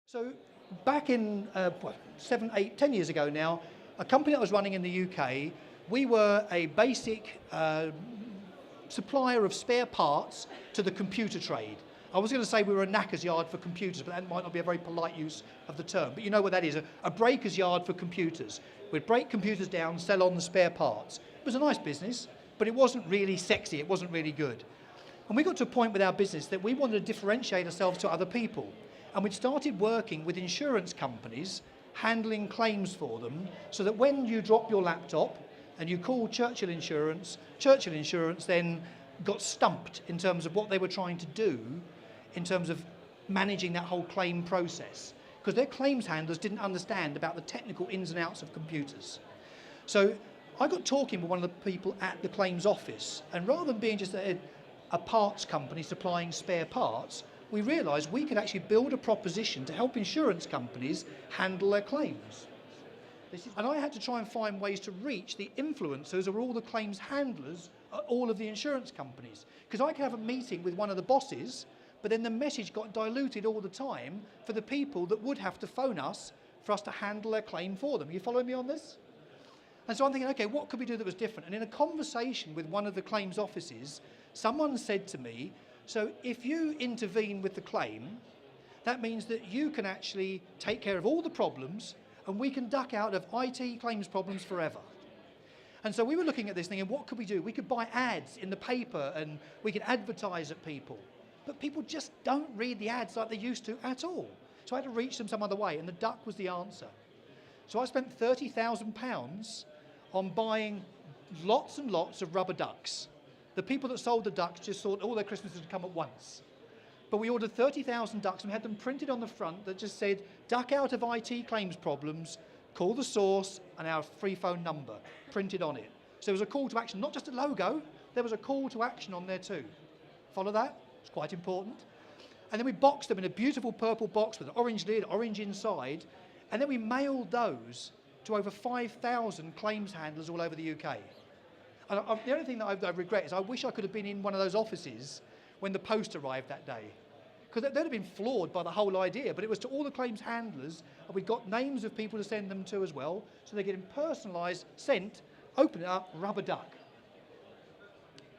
So back in 7, 8, 10 years ago now, a company I was running in the UK, we were a basic supplier of spare parts to the computer trade. I was going to say we were a knacker's yard for computers, but that might not be a very polite use of the term. But you know what that is, a breaker's yard for computers. We'd break computers down, sell on the spare parts. It was a nice business, but it wasn't really sexy, it wasn't really good. And we got to a point with our business that we wanted to differentiate ourselves to other people. And we'd started working with insurance companies, handling claims for them, so that when you drop your laptop and you call Churchill Insurance then got stumped in terms of what they were trying to do in terms of managing that whole claim process. Because their claims handlers didn't understand about the technical ins and outs of computers. So I got talking with one of the people at the claims office, and rather than being just a parts company supplying spare parts, we realised we could actually build a proposition to help insurance companies handle their claims. And I had to try and find ways to reach the influencers or all the claims handlers at all of the insurance companies. Because I could have a meeting with one of the bosses, but then the message got diluted all the time for the people that would have to phone us for us to handle their claim for them. Are you following me on this? And so I'm thinking, okay, what could we do that was different? And in a conversation with one of the claims offices, someone said to me, so if you intervene with the claim, that means that you can actually take care of all the problems and we can duck out of IT claims problems forever. And so we were looking at this thinking, what could we do? We could buy ads in the paper and we could advertise at people. But people just don't read the ads like they used to at all. So I had to reach them some other way, and the duck was the answer. So I spent £30,000 on buying lots and lots of rubber ducks. The people that sold the ducks just thought all their Christmases would come at once. But we ordered 30,000 ducks and we had them printed on the front that just said, duck out of IT claims problems, call the source and our free phone number printed on it. So there was a call to action, not just a logo, there was a call to action on there too. Follow that? It's quite important. And then we boxed them in a beautiful purple box with an orange lid, orange inside, and then we mailed those to over 5,000 claims handlers all over the UK. And the only thing that I regret is I wish I could have been in one of those offices when the post arrived that day. Because they'd have been floored by the whole idea, but it was to all the claims handlers, and we've got names of people to send them to as well, so they're getting personalised, sent, open it up, rubber duck.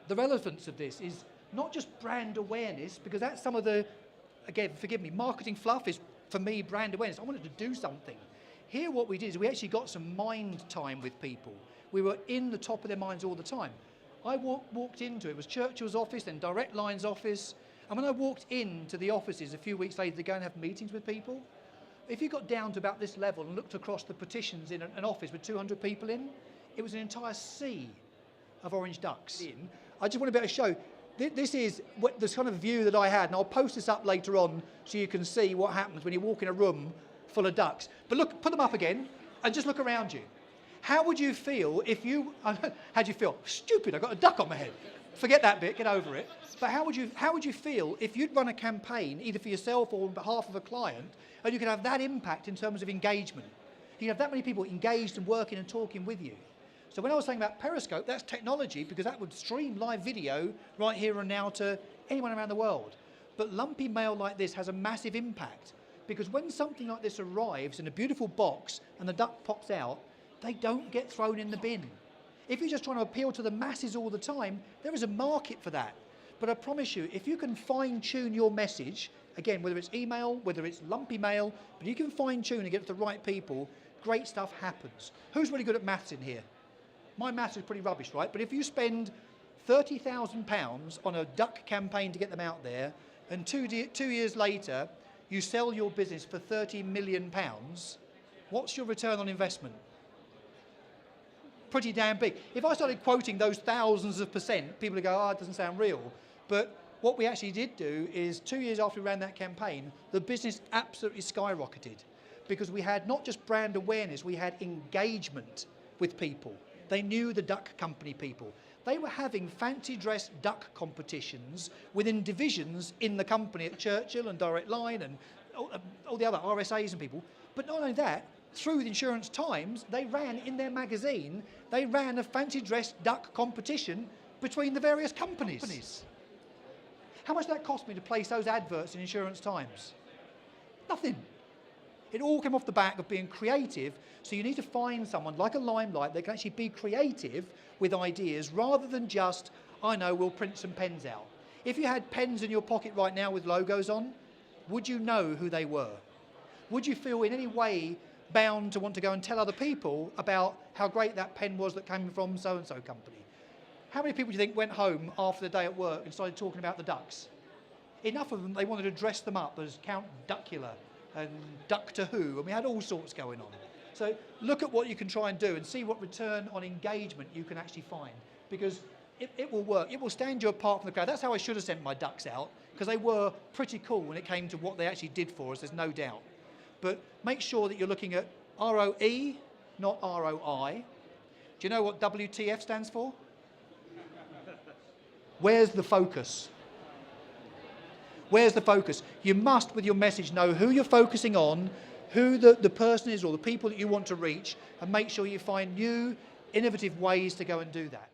The relevance of this is not just brand awareness, because that's some of the, again, forgive me, marketing fluff is, for me, brand awareness. I wanted to do something. Here what we did is we actually got some mind time with people. We were in the top of their minds all the time. I walked into, it was Churchill's office, then Direct Line's office, and when I walked into the offices a few weeks later to go and have meetings with people, if you got down to about this level and looked across the petitions in an office with 200 people in, it was an entire sea of orange ducks. I just want to be able to show, this is this kind of view that I had, and I'll post this up later on so you can see what happens when you walk in a room full of ducks. But look, put them up again, and just look around you. How would you feel if you, how'd you feel? Stupid, I got a duck on my head. Forget that bit, get over it. But how would you feel if you'd run a campaign, either for yourself or on behalf of a client, and you could have that impact in terms of engagement? You have that many people engaged and working and talking with you. So when I was saying about Periscope, that's technology, because that would stream live video right here and now to anyone around the world. But lumpy mail like this has a massive impact, because when something like this arrives in a beautiful box and the duck pops out, they don't get thrown in the bin. If you're just trying to appeal to the masses all the time, there is a market for that. But I promise you, if you can fine-tune your message, again, whether it's email, whether it's lumpy mail, but you can fine-tune and get to the right people, great stuff happens. Who's really good at maths in here? My maths is pretty rubbish, right? But if you spend £30,000 on a duck campaign to get them out there, and 2 years later, you sell your business for £30 million, what's your return on investment? Pretty damn big. If I started quoting those thousands of percent, people would go, oh, it doesn't sound real. But what we actually did do is 2 years after we ran that campaign, the business absolutely skyrocketed, because we had not just brand awareness, we had engagement with people. They knew the duck company people. They were having fancy dress duck competitions within divisions in the company at Churchill and Direct Line and all the other RSAs and people. But not only that, through the Insurance Times, they ran in their magazine, they ran a fancy dress duck competition between the various companies. How much did that cost me to place those adverts in Insurance Times? Nothing. It all came off the back of being creative. So you need to find someone like a Limelight that can actually be creative with ideas rather than just, I know, we'll print some pens out. If you had pens in your pocket right now with logos on, would you know who they were? Would you feel in any way bound to want to go and tell other people about how great that pen was that came from so-and-so company? How many people do you think went home after the day at work and started talking about the ducks? Enough of them, they wanted to dress them up as Count Duckula and Doctor Who, and we had all sorts going on. So look at what you can try and do and see what return on engagement you can actually find, because it will work. It will stand you apart from the crowd. That's how I should have sent my ducks out, because they were pretty cool when it came to what they actually did for us, there's no doubt. But make sure that you're looking at ROE, not ROI. Do you know what WTF stands for? Where's the focus? Where's the focus? You must, with your message, know who you're focusing on, who the person is or the people that you want to reach, and make sure you find new, innovative ways to go and do that.